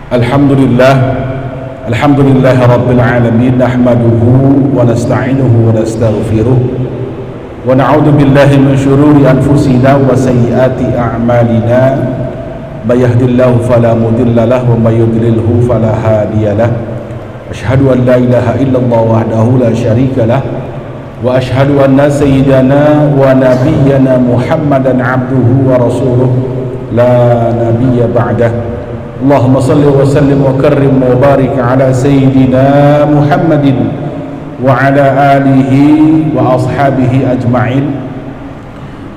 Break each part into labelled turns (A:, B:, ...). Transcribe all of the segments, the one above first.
A: Alhamdulillah, alhamdulillah rabbil alamin, nahmaduhu wa nasta'inuhu wa nastaghfiruh wa na'udzu billahi min syururi anfusina wa sayyiati a'malina. May yahdihillahu fala mudilla lahu wa may yudlilhu fala hadiya lahu. Asyhadu an la ilaha illallah wahdahu la syarika lah wa asyhadu anna sayyidana wa nabiyyana Muhammadan abduhu wa rasuluh la nabiyya ba'dah. Allahumma salli wa sallim wa karrim wa barik ala sayyidina Muhammadin wa ala alihi wa ashabihi ajma'in.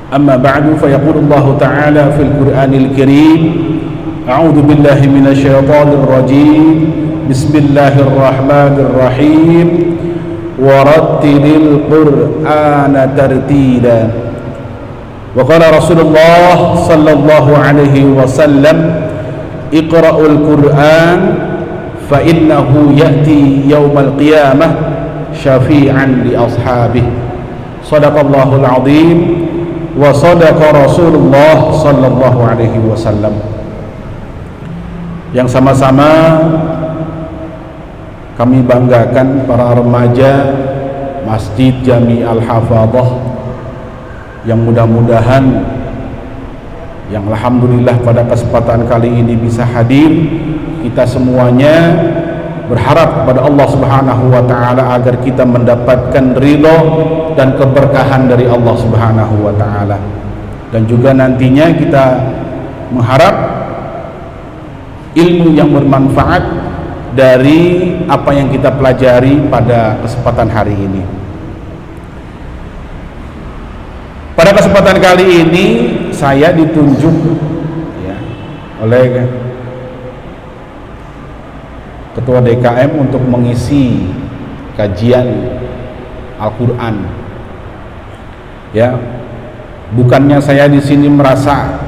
A: Amma ba'du, fa yaqulu Allah ta'ala fil Qur'anil Karim, a'udzu billahi minasy syaithanir rajim. Bismillahirrahmanirrahim. Wa rattilil Qur'ana tartila. Wa qala Rasulullah sallallahu alaihi wasallam, Iqra'ul Qur'an fa innahu ya'ti yaumal qiyamah syafi'an li ashabih. Shadaqallahul azim wa sadaqa Rasulullah sallallahu alaihi wasallam. Yang sama-sama kami banggakan para remaja Masjid Jami Al-Hafadhah yang mudah-mudahan, yang alhamdulillah pada kesempatan kali ini bisa hadir. Kita semuanya berharap kepada Allah Subhanahu wa taala agar kita mendapatkan ridho dan keberkahan dari Allah Subhanahu wa taala, dan juga nantinya kita mengharap ilmu yang bermanfaat dari apa yang kita pelajari pada kesempatan hari ini. Pada kesempatan kali ini saya ditunjuk ya, oleh Ketua DKM untuk mengisi kajian Al-Quran. Ya, bukannya saya di sini merasa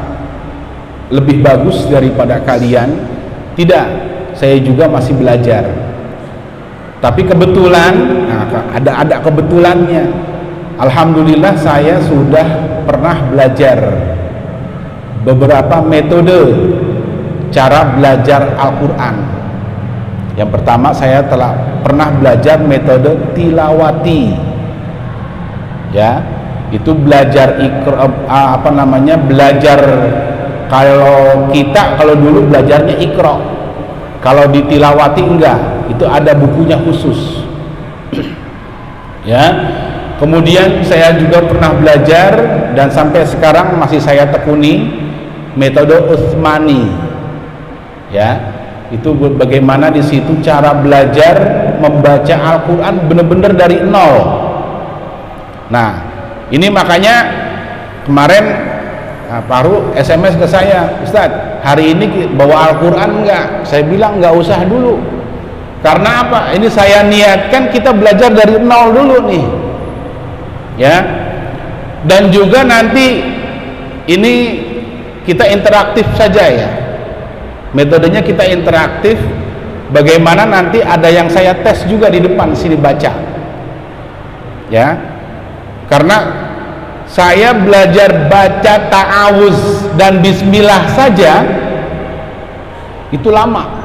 A: lebih bagus daripada kalian, tidak. Saya juga masih belajar. Tapi kebetulan, ada kebetulannya. Alhamdulillah saya sudah pernah belajar beberapa metode cara belajar Al-Quran. Yang pertama, saya telah pernah belajar metode tilawati. Ya, itu belajar belajar, kalau dulu belajarnya Iqra. Kalau di tilawati enggak, itu ada bukunya khusus. Ya. Kemudian saya juga pernah belajar dan sampai sekarang masih saya tekuni metode Utsmani. Ya, itu bagaimana di situ cara belajar membaca Al-Qur'an benar-benar dari nol. Nah, ini makanya kemarin Paru SMS ke saya, Ustadz, hari ini bawa Al-Qur'an enggak? Saya bilang enggak usah dulu. Karena apa? Ini saya niatkan kita belajar dari nol dulu nih. Ya, dan juga nanti ini kita interaktif saja ya, metodenya kita interaktif. Bagaimana nanti ada yang saya tes juga di depan sini baca ya, karena saya belajar baca ta'awuz dan bismillah saja itu lama.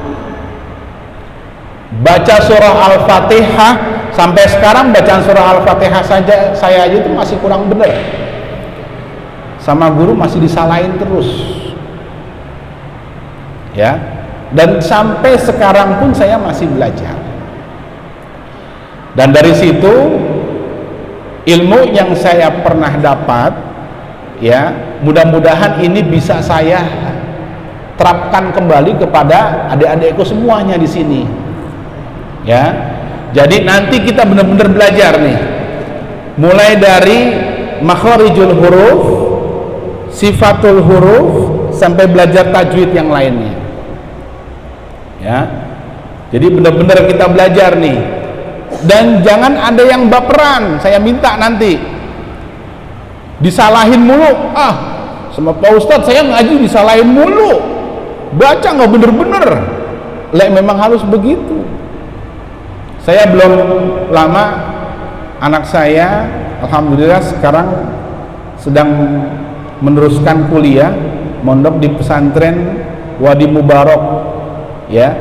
A: Baca surah Al-Fatihah sampai sekarang, bacaan surah Al-Fatihah saja saya aja itu masih kurang benar, sama guru masih disalahin terus ya, dan sampai sekarang pun saya masih belajar. Dan dari situ ilmu yang saya pernah dapat ya, mudah-mudahan ini bisa saya terapkan kembali kepada adik-adikku semuanya di sini ya. Jadi nanti kita benar-benar belajar nih, mulai dari makharijul huruf, sifatul huruf, sampai belajar tajwid yang lainnya ya. Jadi benar-benar kita belajar nih, dan jangan ada yang baperan. Saya minta nanti disalahin mulu, sama Pak Ustadz saya ngaji disalahin mulu, baca nggak bener-bener. Memang harus begitu. Saya belum lama, anak saya alhamdulillah sekarang sedang meneruskan kuliah mondok di pesantren Wadi Mubarak ya,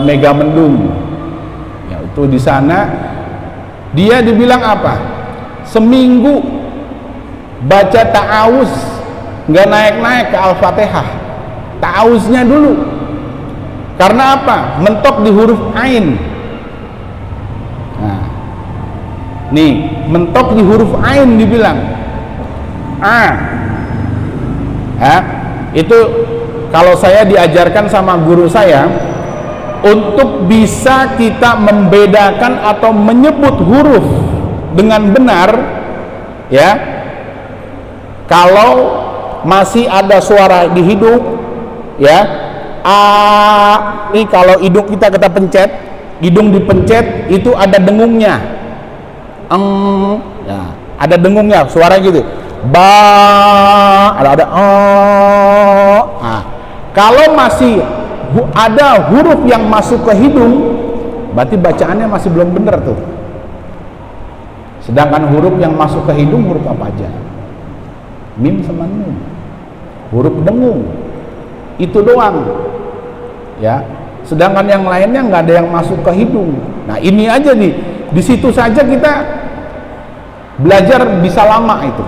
A: Megamendung. Ya, itu di sana dia dibilang apa? Seminggu baca ta'awuz nggak naik-naik ke Al-Fatihah. Ta'awuznya dulu. Karena apa? Mentok di huruf ain. Nah, nih, mentok di huruf ain dibilang. Itu kalau saya diajarkan sama guru saya, untuk bisa kita membedakan atau menyebut huruf dengan benar, ya, kalau masih ada suara di hidung, ya, ini kalau hidung kita pencet, hidung dipencet itu ada dengungnya, ya, ada dengungnya, suara gitu, ada nah, kalau masih ada huruf yang masuk ke hidung, berarti bacaannya masih belum benar tuh. Sedangkan huruf yang masuk ke hidung huruf apa aja? Mim sama nun, huruf dengung, itu doang, ya. Sedangkan yang lainnya nggak ada yang masuk ke hidung. Nah, ini aja nih, di situ saja kita belajar bisa lama itu.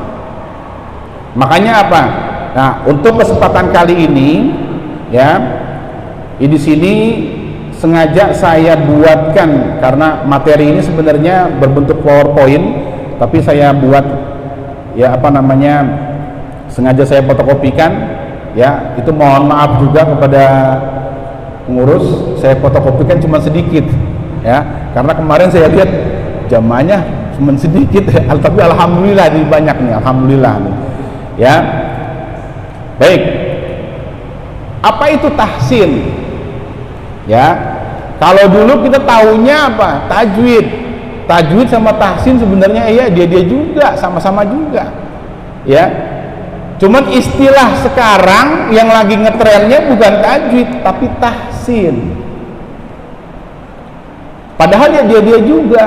A: Makanya apa? Nah, untuk kesempatan kali ini, ya, di sini sengaja saya buatkan, karena materi ini sebenarnya berbentuk PowerPoint, tapi saya buat, ya, sengaja saya fotokopikan, ya. Itu mohon maaf juga kepada pengurus, saya fotokopikan cuma sedikit, ya, karena kemarin saya lihat jamaahnya cuma sedikit, tapi alhamdulillah ini banyak nih, alhamdulillah nih, ya. Baik, apa itu tahsin? Ya, kalau dulu kita tahunya apa? Tajwid. Tajwid sama tahsin sebenarnya ya dia juga, sama-sama juga, ya. Cuman istilah sekarang yang lagi ngetrennya bukan tajwid tapi tahsin. Padahal ya dia juga,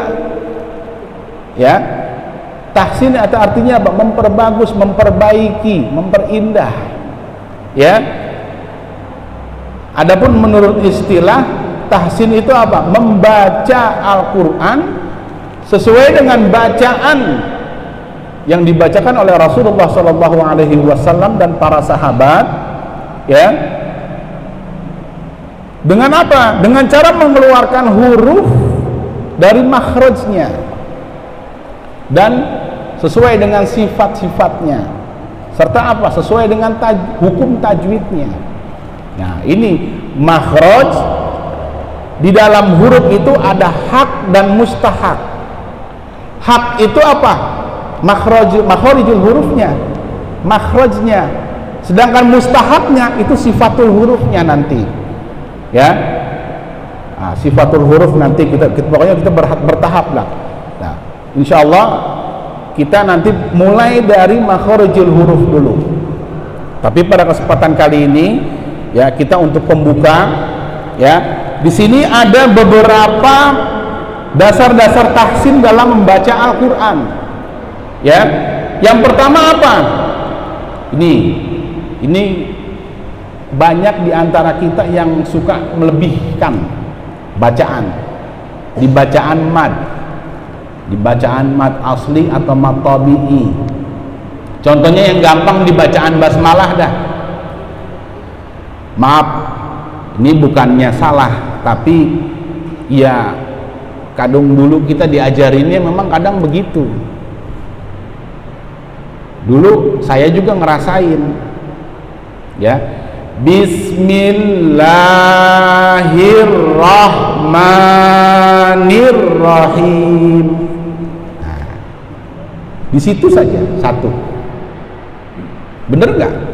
A: ya. Tahsin atau artinya apa? Memperbagus, memperbaiki, memperindah, ya. Adapun menurut istilah tahsin itu apa? Membaca Al-Quran sesuai dengan bacaan yang dibacakan oleh Rasulullah SAW dan para sahabat, ya. Dengan apa? Dengan cara mengeluarkan huruf dari makhrajnya dan sesuai dengan sifat-sifatnya, serta apa? Sesuai dengan hukum tajwidnya. Nah, ini makhraj. Di dalam huruf itu ada hak dan mustahak. Hak itu apa? Makhrijul hurufnya, makhrajnya. Sedangkan mustahaknya itu sifatul hurufnya nanti, ya. Nah, sifatul huruf nanti kita pokoknya kita bertahap lah. Nah, insya Allah kita nanti mulai dari makhrijul huruf dulu. Tapi pada kesempatan kali ini, ya, kita untuk pembuka, ya, di sini ada beberapa dasar-dasar tahsin dalam membaca Al-Quran, ya. Yang pertama apa? Ini banyak diantara kita yang suka melebihkan bacaan di bacaan mad asli atau mad tabi'i. Contohnya yang gampang di bacaan basmalah dah. Maaf, ini bukannya salah, tapi ya kadang dulu kita diajarinnya memang kadang begitu. Dulu saya juga ngerasain, ya. Bismillahirrahmanirrahim. Nah, di situ saja satu. Bener nggak?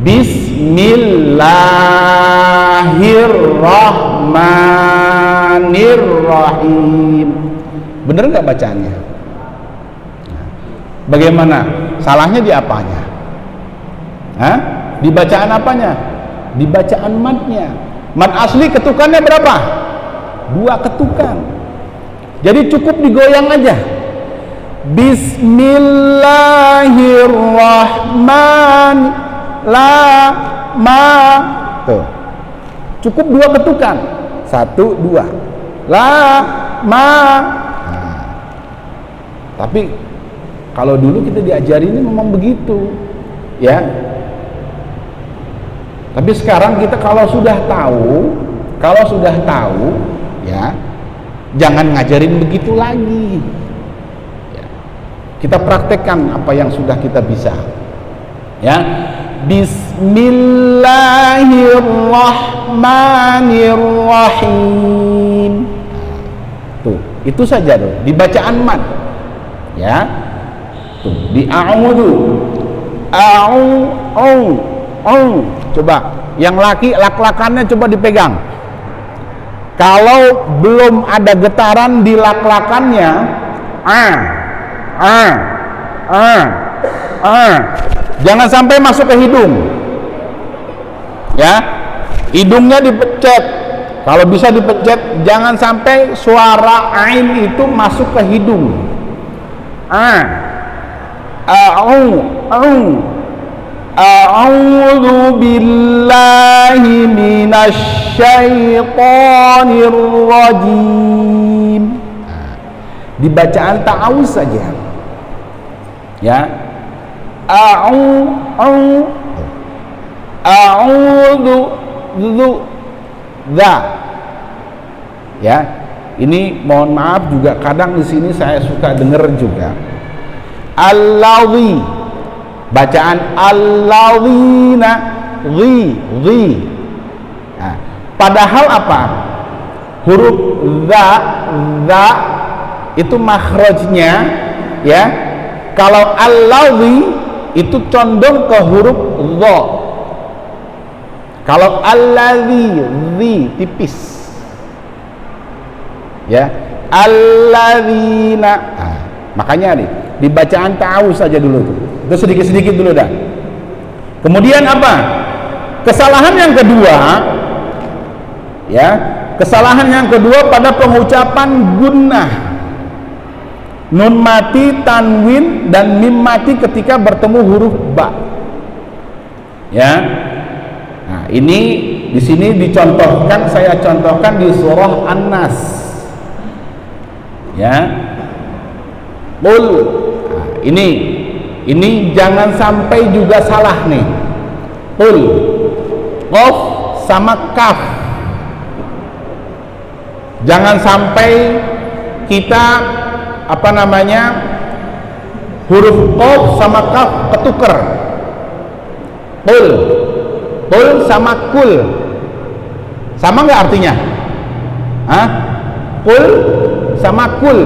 A: Bismillahirrahmanirrahim. Bener nggak bacaannya? Bagaimana? Salahnya di apanya? Hah? Di bacaan apanya? Di bacaan madnya. Mad asli ketukannya berapa? 2 ketukan. Jadi cukup digoyang aja. Bismillahirrahmanirrahim. ma. Tuh. Cukup 2 ketukan. 1, 2. La, ma. Nah. Tapi kalau dulu kita diajari ini memang begitu, ya. Tapi sekarang kita kalau sudah tahu, ya, jangan ngajarin begitu lagi. Ya. Kita praktekkan apa yang sudah kita bisa. Ya. Bismillahirrahmanirrahim. Tuh, itu saja tuh, dibacaan mad. Ya. Tuh, di a'udzu. Coba, yang laki lak-lakannya coba dipegang. Kalau belum ada getaran di lak-lakannya, jangan sampai masuk ke hidung. Ya, hidungnya dipencet. Kalau bisa dipencet, jangan sampai suara ain itu masuk ke hidung. A'udzu billahi minasy syaithanir rajim. Di bacaan ta'awuz saja. Ya. A'udzu za. Ya. Ini mohon maaf juga kadang di sini saya suka dengar juga. Allazi, bacaan allazina, ghi. Nah, padahal apa? Huruf za itu makhrajnya, ya. Kalau allazi itu condong ke huruf dha. Kalau allazi, zi tipis. Ya, allazina. Nah, makanya nih di bacaan ta'awuz saja dulu tuh. Itu sedikit-sedikit dulu dah. Kemudian apa? Kesalahan yang kedua, ya, kesalahan yang kedua pada pengucapan gunnah. Nun mati, tanwin dan mim mati ketika bertemu huruf ba. Ya. Nah, ini di sini dicontohkan, saya contohkan di surah An-Nas. Ya. Qul. Nah, ini jangan sampai juga salah nih. Qul. Qaf sama kaf. Jangan sampai kita huruf qaf sama kaf ketuker. Qul sama kul sama nggak artinya? Qul sama kul.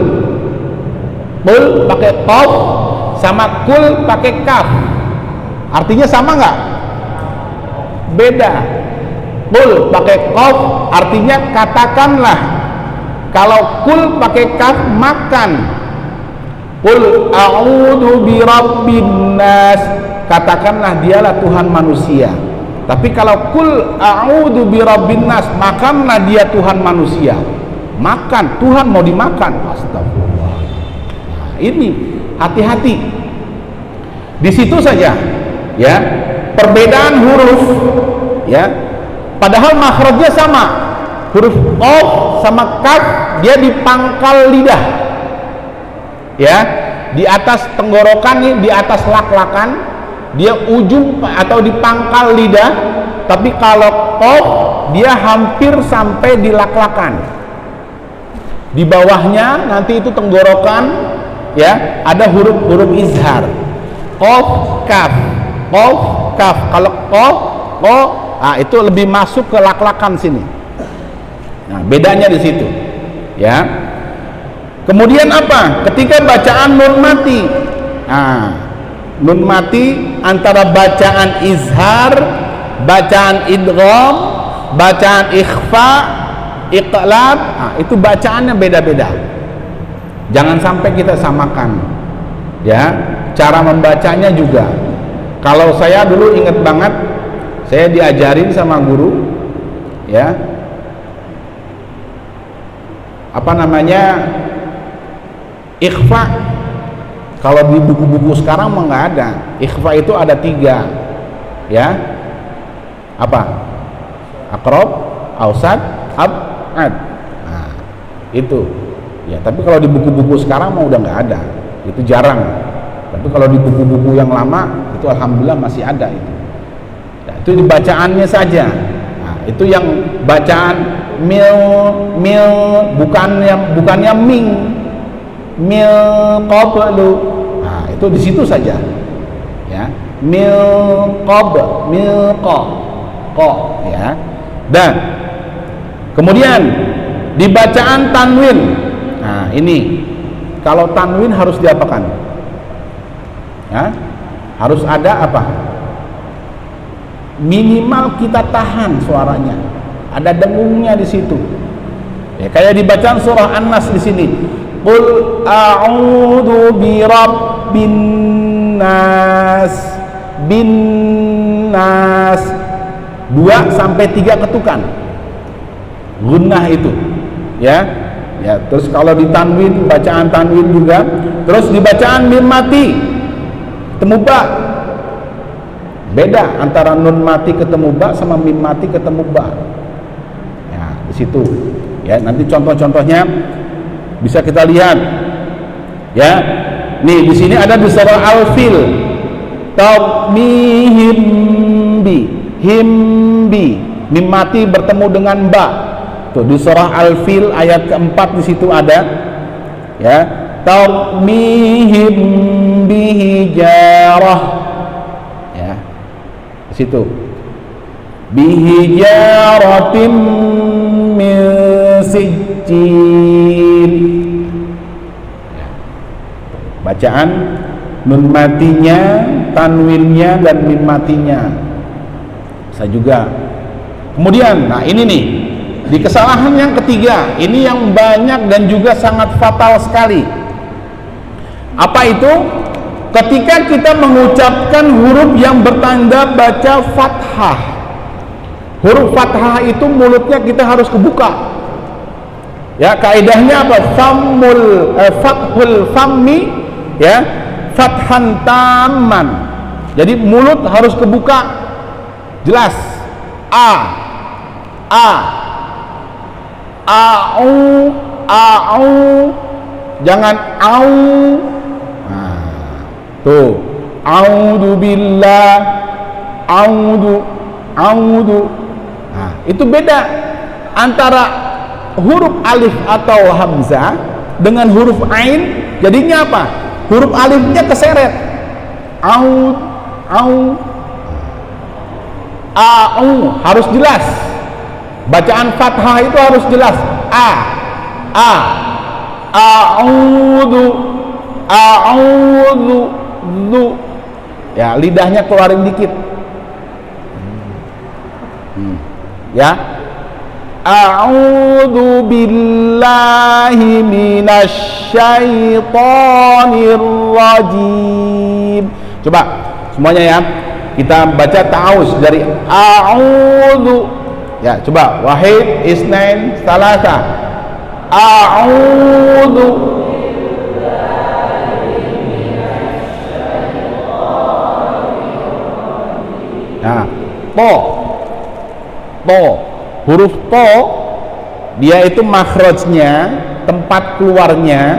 A: Qul pakai qaf sama kul pakai kaf, artinya sama nggak? Beda. Qul pakai qaf artinya katakanlah. Kalau kul pakai kaf makan. Qul a'udzu birabbin nas, katakanlah dialah Tuhan manusia. Tapi kalau kul a'udzu birabbin nas, makanlah dia Tuhan manusia. Makan, Tuhan mau dimakan. Astagfirullah. Nah, ini hati-hati. Di situ saja, ya, perbedaan huruf, ya. Padahal makhrajnya sama. Huruf qaf sama kaf dia di pangkal lidah. Ya, di atas tenggorokan nih, di atas lak-lakan, dia ujung atau di pangkal lidah. Tapi kalau qaf dia hampir sampai di lak-lakan. Di bawahnya nanti itu tenggorokan, ya, ada huruf-huruf izhar. Qaf kaf, qaf kaf. Kalau qaf, itu lebih masuk ke lak-lakan sini. Nah, bedanya di situ, ya. Kemudian apa? Ketika bacaan nun mati. Nah, nun mati antara bacaan izhar, bacaan idgham, bacaan ikhfa, iqlab, itu bacaannya beda-beda. Jangan sampai kita samakan, ya. Cara membacanya juga. Kalau saya dulu ingat banget, saya diajarin sama guru, ya, ikhfa. Kalau di buku-buku sekarang mah nggak ada. Ikhfa itu ada 3, ya. Apa? Aqrab, ausat, ab'ad. Nah, itu. Ya, tapi kalau di buku-buku sekarang mah udah nggak ada. Itu jarang. Tapi kalau di buku-buku yang lama itu alhamdulillah masih ada itu. Nah, itu di bacaannya saja. Nah, itu yang bacaan mil bukannya mil qablu. Nah, itu di situ saja. Ya, mil qa ya. Dan kemudian di bacaan tanwin. Nah, ini kalau tanwin harus diapakan? Ya, harus ada apa? Minimal kita tahan suaranya, ada dengungnya di situ. Ya, kayak di bacaan surah An-Nas di sini. Qul a'udzu birabbin nas, bin nas. 2 sampai 3 ketukan. Gunnah itu. Ya. Ya, terus kalau di tanwin, bacaan tanwin juga. Terus di bacaan mim mati ketemu ba. Beda antara nun mati ketemu ba sama mim mati ketemu ba. Ya, di situ. Ya, nanti contoh-contohnya bisa kita lihat. Ya. Nih, di sini ada di surah Al-Fil. Himbi. Mim mati bertemu dengan ba. Tuh di surah Al-Fil ayat keempat di situ ada. Ya. Tarmihim bihijarah. Ya. Di situ. Bihijaratim min sijjil. Ya. Bacaan nun matinya, tanwinnya dan mim matinya. Saya juga. Kemudian, nah ini nih, di kesalahan yang ketiga, ini yang banyak dan juga sangat fatal sekali. Apa itu? Ketika kita mengucapkan huruf yang bertanda baca fathah. Huruf fathah itu mulutnya kita harus kebuka. Ya, kaidahnya apa? Fathul fammi, ya, fathan tamman. Jadi mulut harus kebuka. Jelas. Au, jangan au. Nah, tuh. A'udzu billah, a'udzu. Nah, itu beda antara huruf alif atau hamzah dengan huruf ain. Jadinya apa? Huruf alifnya keseret. Au. Harus jelas. Bacaan fathah itu harus jelas. A'udzu. Ya, lidahnya keluarin dikit. Ya. A'udzu billahi minasyaitonir rajim. Coba semuanya ya. Kita baca ta'awuz dari a'udzu. Ya, coba. Wahid, isnain, salasa. A'udzu. Nah, to. Huruf to dia itu makhrajnya, tempat keluarnya,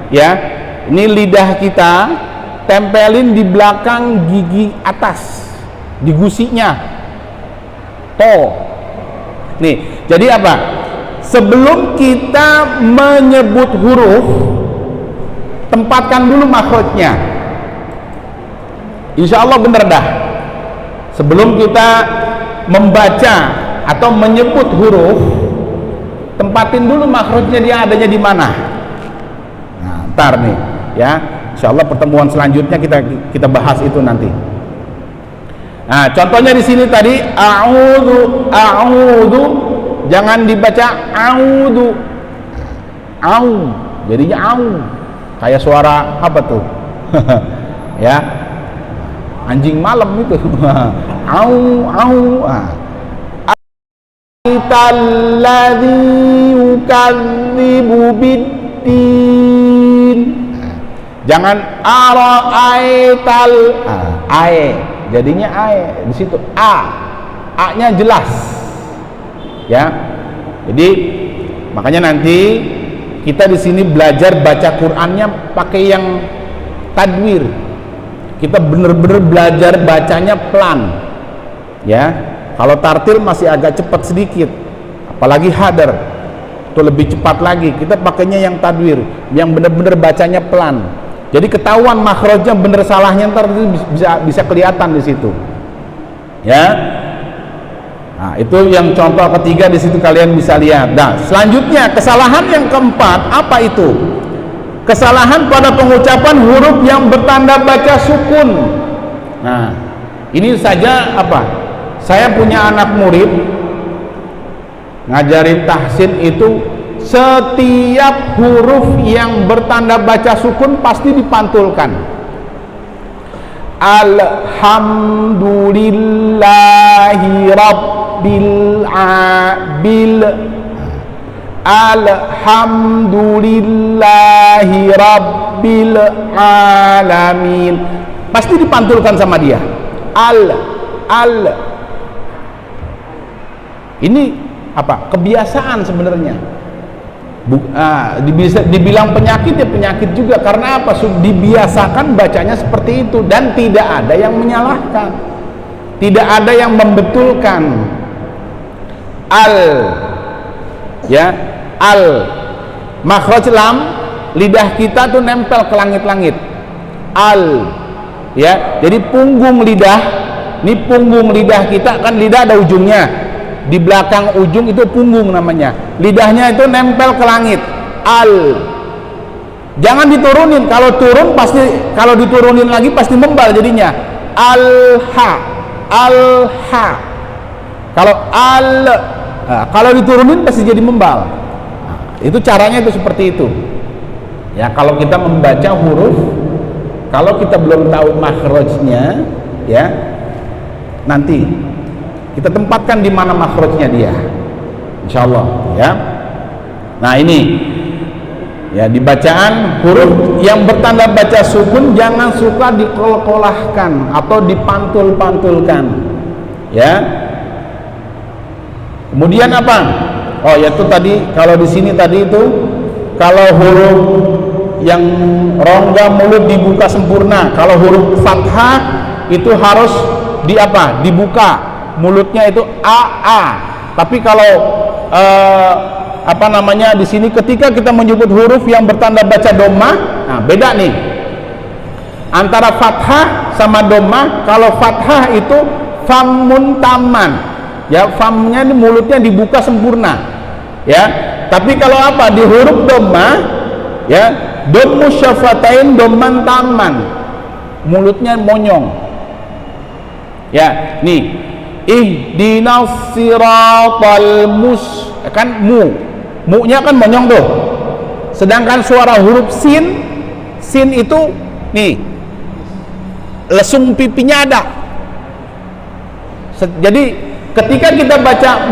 A: ya. Ini lidah kita tempelin di belakang gigi atas, di gusinya. To. Nih, jadi apa? Sebelum kita menyebut huruf, tempatkan dulu makhrajnya. Insya Allah bener dah. Sebelum kita membaca atau menyebut huruf, tempatin dulu makhrajnya, dia adanya di mana. Nah, ntar nih, ya. Insyaallah pertemuan selanjutnya kita bahas itu nanti. Nah, contohnya di sini tadi a'udzu, jangan dibaca a'udzu. Au, jadinya au. Kayak suara apa tuh? Ya. Anjing malam itu. Au. Aitalladzi yukadzibu biddin. Jangan ara'aital, jadinya di situ A-nya jelas. Ya. Jadi makanya nanti kita di sini belajar baca Qur'annya pakai yang tadwir. Kita bener-bener belajar bacanya pelan. Ya. Kalau tartil masih agak cepat sedikit. Apalagi hadar. Itu lebih cepat lagi. Kita pakainya yang tadwir, yang bener-bener bacanya pelan. Jadi ketahuan makhrajnya bener salahnya, ntar itu bisa kelihatan di situ. Ya. Nah, itu yang contoh ketiga, di situ kalian bisa lihat. Nah, selanjutnya kesalahan yang keempat apa itu? Kesalahan pada pengucapan huruf yang bertanda baca sukun. Nah, ini saja apa? Saya punya anak murid ngajarin tahsin itu, setiap huruf yang bertanda baca sukun pasti dipantulkan. Alhamdulillahi rabbil abil. Alhamdulillahi rabbil alamin. Pasti dipantulkan sama dia. Ini apa? Kebiasaan sebenarnya. Bisa dibilang penyakit, ya penyakit juga. Karena apa? Dibiasakan bacanya seperti itu, dan tidak ada yang menyalahkan, tidak ada yang membetulkan. Ya, makhraj lam, lidah kita tuh nempel ke langit-langit. Ya, jadi punggung lidah, ini punggung lidah kita kan, lidah ada ujungnya. Di belakang ujung itu punggung namanya. Lidahnya itu nempel ke langit. Jangan diturunin. Kalau turun pasti, kalau diturunin lagi pasti membal jadinya. Kalau diturunin pasti jadi membal. Itu caranya itu seperti itu. Ya, kalau kita membaca huruf, kalau kita belum tahu makhrajnya, ya, nanti kita tempatkan di mana makhrajnya dia, insyaallah, ya. Nah, ini ya, di bacaan huruf yang bertanda baca sukun jangan suka dikol-kolahkan atau dipantul-pantulkan, ya. Kemudian apa? Oh, yaitu tadi, kalau di sini tadi itu, kalau huruf yang rongga mulut dibuka sempurna. Kalau huruf fathah itu harus dibuka mulutnya, itu a. Tapi kalau di sini ketika kita menyebut huruf yang bertanda baca dhammah, nah beda nih antara fathah sama dhammah. Kalau fathah itu famun taman, ya, famnya ini mulutnya dibuka sempurna, ya. Tapi kalau di huruf dhammah, ya, dhammu syafatain dhamman taman, mulutnya monyong, ya. Nih, ihdinas siratal kan mu-nya kan monyong tuh. Sedangkan suara huruf sin itu nih lesung pipinya ada. Jadi ketika kita baca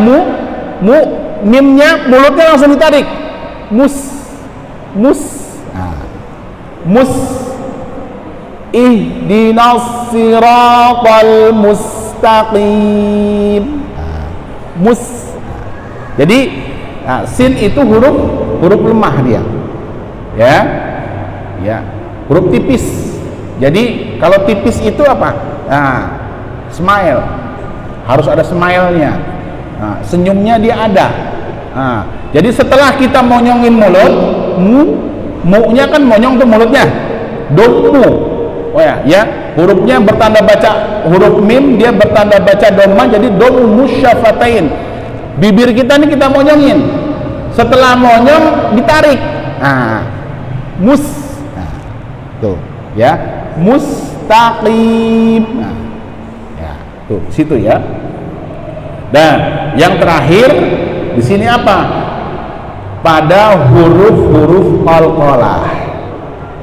A: mimnya mulutnya langsung ditarik. Mus. Nah, mus. Ihdinas siratal mustaqim. Mus. Jadi sin itu huruf lemah dia, ya, huruf tipis. Jadi kalau tipis itu apa? Nah, smile, harus ada smile-nya. Nah, senyumnya dia ada. Nah, jadi setelah kita monyongin mulut, mu-nya kan monyong tuh mulutnya, dommu. Oh ya, hurufnya bertanda baca huruf mim, dia bertanda baca dhammah, jadi dhammu syafatain. Bibir kita nih kita monyongin. Setelah monyong ditarik. Nah, mus. Nah, tuh, ya, mustaqim. Nah, ya, tuh, situ ya. Dan yang terakhir di sini apa? Pada huruf-huruf qalqalah.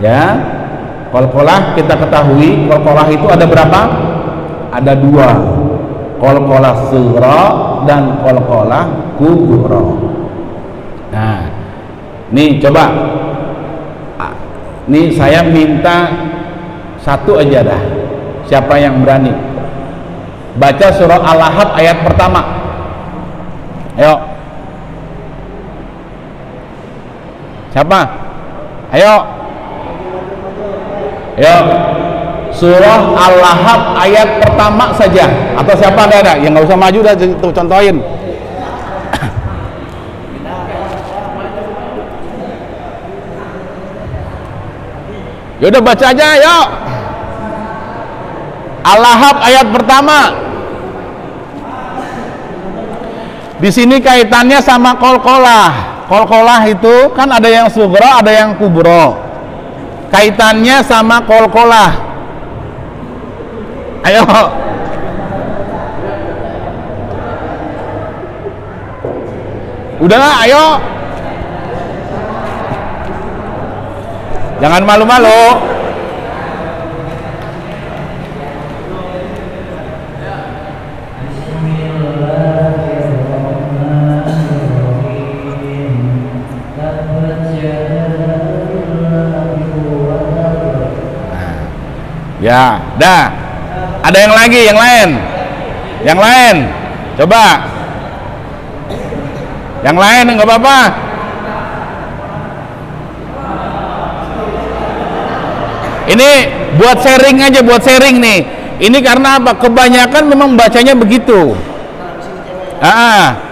A: Ya. Qalqalah kita ketahui, qalqalah itu ada berapa? Ada 2. Qalqalah sughra dan qalqalah kubra. Nah, nih coba. Nih saya minta satu aja dah. Siapa yang berani? Baca surah Al-Lahab ayat pertama. Ayo. Siapa? Ayo. Ayo. Surah Al-Lahab ayat pertama saja. Atau siapa ada? Yang nggak usah maju dah, tuh contohin. Yaudah baca aja, yuk. Al-Lahab ayat pertama. Di sini kaitannya sama kolkolah. Kolkolah itu kan ada yang sugro, ada yang kubro. Kaitannya sama kolkolah. Ayo. Udahlah, ayo. Jangan malu-malu. Ya, dah. Ada yang lagi, yang lain? Yang lain? Coba. Yang lain nggak apa-apa. Ini buat sharing aja, buat sharing nih. Ini karena apa? Kebanyakan memang bacanya begitu.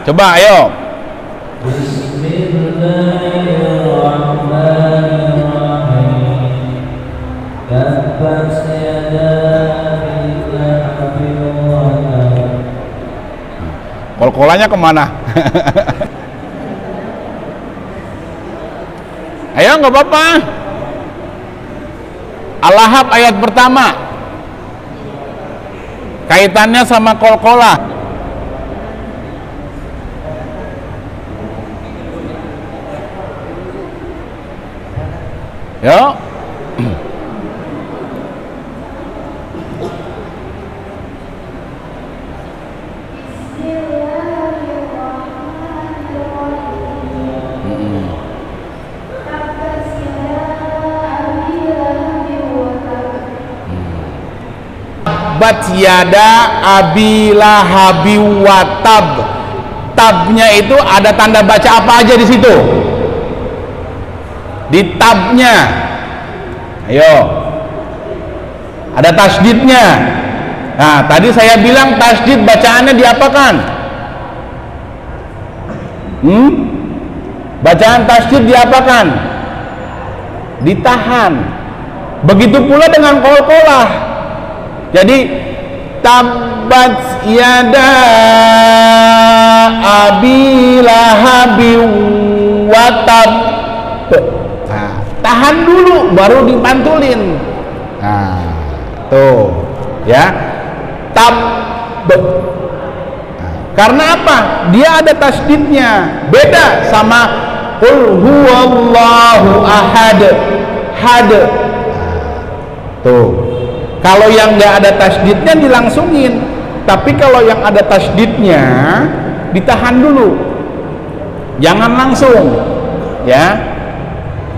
A: Coba ayo. Kol-kolannya kemana? Ayo, nggak apa-apa. Al-Lahab ayat pertama, kaitannya sama kol-kolah. Yuk. Bat yada abila habi watab. Tabnya itu ada tanda baca apa aja di situ? Di tabnya. Ayo. Ada tasdidnya. Nah, tadi saya bilang tasdid bacaannya diapakan? Bacaan tasdid diapakan? Ditahan. Begitu pula dengan qalqalah. Jadi tabat yada abi lahabi watab. Nah, tahan dulu baru dipantulin. Nah, tuh ya. Tab. Nah, karena apa? Dia ada tasdidnya. Beda sama qul huwallahu ahad. Had. Nah, tuh. Kalau yang nggak ada tasdidnya dilangsungin, tapi kalau yang ada tasdidnya ditahan dulu, jangan langsung, ya.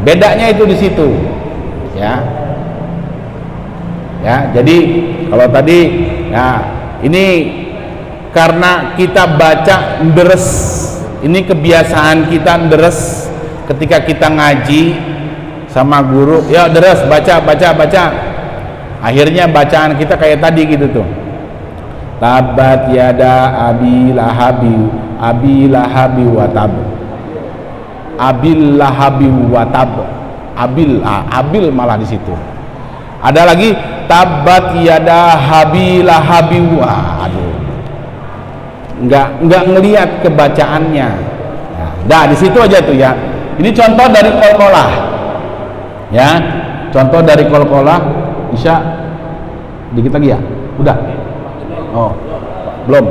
A: Bedanya itu di situ, ya. Ya, jadi kalau tadi, ya ini karena kita baca deres, ini kebiasaan kita deres ketika kita ngaji sama guru, ya deres baca. Akhirnya bacaan kita kayak tadi gitu tuh. Tabat yada abi lahabi watab. Abil lahabi watab. Abil malah di situ. Ada lagi tabat yada habi lahabi wa. Aduh. Enggak ngelihat kebacaannya. Nah, di situ aja tuh ya. Ini contoh dari qalqalah. Ya, contoh dari qalqalah. Isya dikit lagi ya? Udah? Oh, belum.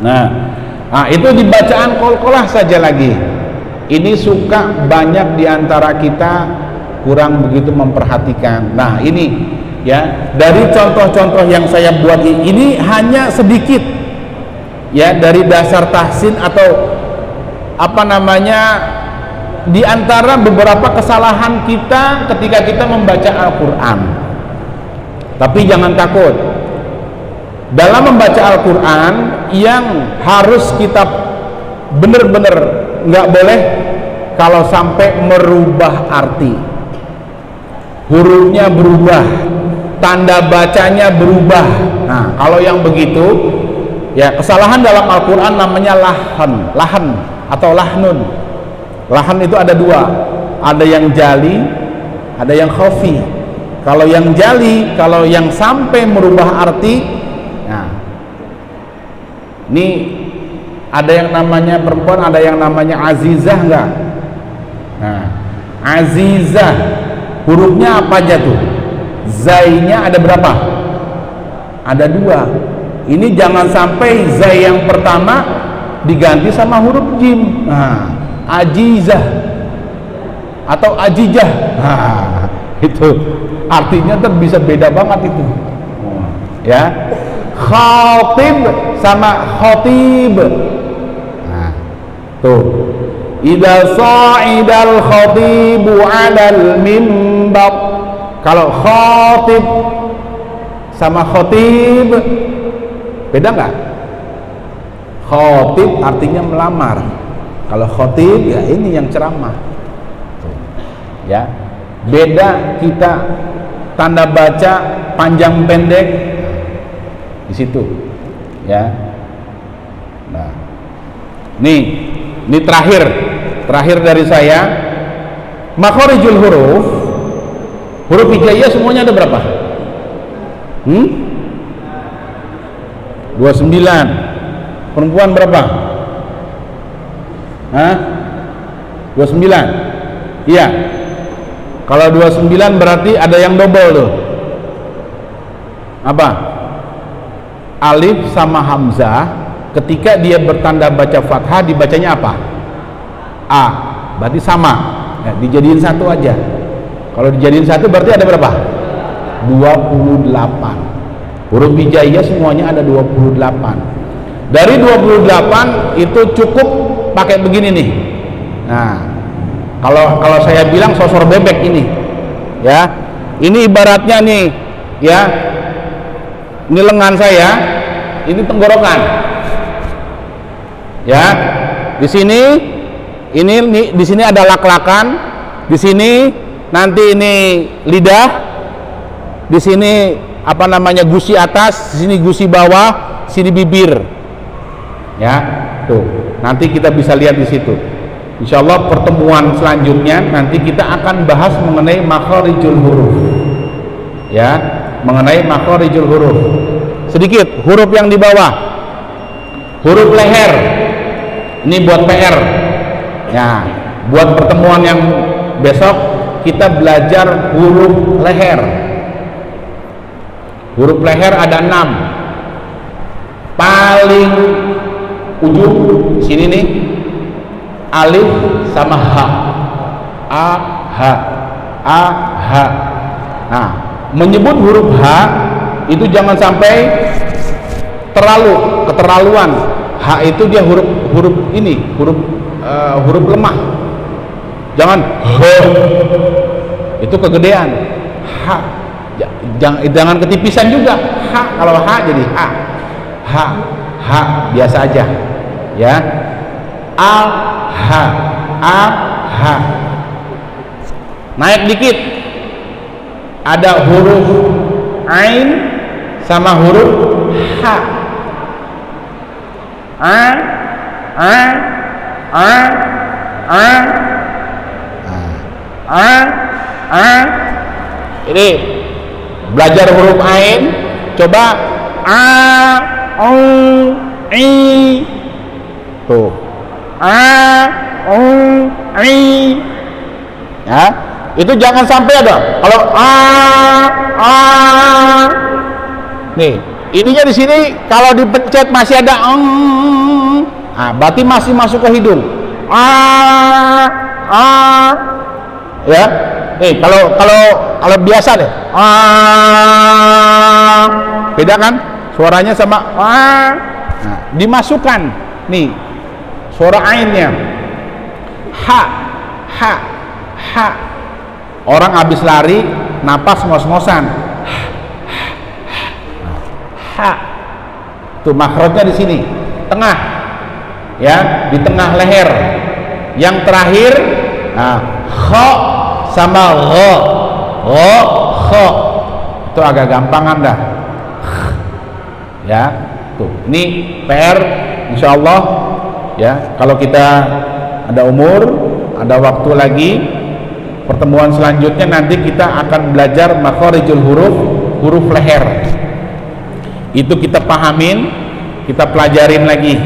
A: Nah, itu di bacaan qalqalah saja lagi. Ini suka banyak diantara kita kurang begitu memperhatikan. Nah, ini ya dari contoh-contoh yang saya buat ini hanya sedikit ya dari dasar tahsin atau apa namanya di antara beberapa kesalahan kita ketika kita membaca Al-Quran. Tapi jangan takut, dalam membaca Al-Quran yang harus kita benar-benar nggak boleh kalau sampai merubah arti, hurufnya berubah, tanda bacanya berubah. Nah, kalau yang begitu ya kesalahan dalam Al-Quran namanya lahan atau lahnun. Lahan itu ada dua, ada yang jali, ada yang khafi. Kalau yang jali, kalau yang sampai merubah arti, nah ini ada yang namanya perempuan, ada yang namanya azizah enggak? Nah, azizah hurufnya apa aja tuh? Zainya ada berapa? Ada dua. Ini jangan sampai zai yang pertama diganti sama huruf jim. Nah, ajizah atau ajijah. Nah, itu artinya bisa beda banget itu. Ya. Khatib sama khatib. Nah, tuh. Idza sa'idal khatibu 'alal mimbar. Kalau khatib sama khatib beda nggak? Khatib artinya melamar. Kalau khatib ya ini yang ceramah. Ya. Beda kita tanda baca panjang pendek di situ. Ya. Nah. Ini terakhir dari saya. Makharijul huruf hijaiyah semuanya ada berapa? 29. Perempuan berapa? Hah? 29. Iya. Kalau 29 berarti ada yang double tuh. Apa? Alif sama hamzah ketika dia bertanda baca fathah dibacanya apa? A. Berarti sama. Ya, dijadiin satu aja. Kalau dijadiin satu berarti ada berapa? 28. Huruf hijaiyah semuanya ada 28. Dari 28 itu cukup pakai begini nih. Nah, kalau saya bilang sosor bebek ini, ya, ini ibaratnya nih, ya, ini lengan saya, ini tenggorokan, ya, di sini, ini di sini ada lak-lakan, di sini nanti ini lidah, di sini apa namanya gusi atas, di sini gusi bawah, sini bibir, ya, tuh, nanti kita bisa lihat di situ. Insya Allah pertemuan selanjutnya nanti kita akan bahas mengenai makharijul huruf, ya, mengenai makharijul huruf. Sedikit huruf yang di bawah, huruf leher, ini buat PR, ya, buat pertemuan yang besok kita belajar huruf leher. Huruf leher ada 6. Paling ujung sini nih alif sama ha. A ha. Nah, menyebut huruf H itu jangan sampai keterlaluan. H itu dia huruf ini, huruf lemah. Jangan H. Itu kegedean. H. Jangan ketipisan juga. H, kalau H jadi H biasa aja. Ya. A ha. Naik dikit. Ada huruf ain sama huruf H. Ini belajar huruf ain, coba a, o, i, tuh, a, o, i, ya, itu jangan sampai ada. Kalau a, nih, ininya di sini kalau dipencet masih ada nah, berarti masih masuk ke hidung. Ya, nih kalau biasa deh, beda kan suaranya sama nah, dimasukkan nih suara ainnya, ha. Orang habis lari napas ngos-ngosan, Tuh makhrajnya di sini, tengah, ya, di tengah leher. Yang terakhir, nah, kha sama gha, kha. Itu agak gampangan dah. Ya, tuh. Ini PR, insya Allah. Ya, kalau kita ada umur, ada waktu lagi, pertemuan selanjutnya nanti kita akan belajar makharijul huruf, huruf leher. Itu kita pahamin, kita pelajarin lagi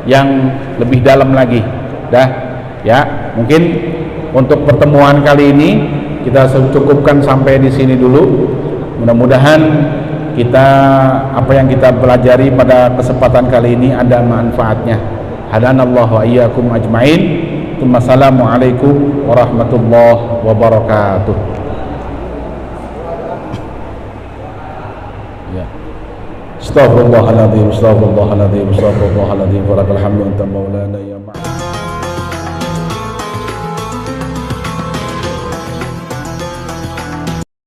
A: yang lebih dalam lagi. Dah, ya, mungkin untuk pertemuan kali ini kita cukupkan sampai di sini dulu. Mudah-mudahan kita, apa yang kita pelajari pada kesempatan kali ini ada manfaatnya. Hadanallahu wa iyyakum ajmain. Assalamualaikum warahmatullahi wabarakatuh. Ya. Astaghfirullahaladzim, astaghfirullahaladzim, astaghfirullahaladzim. Walakal hamdu anta maulana ya ma'ad.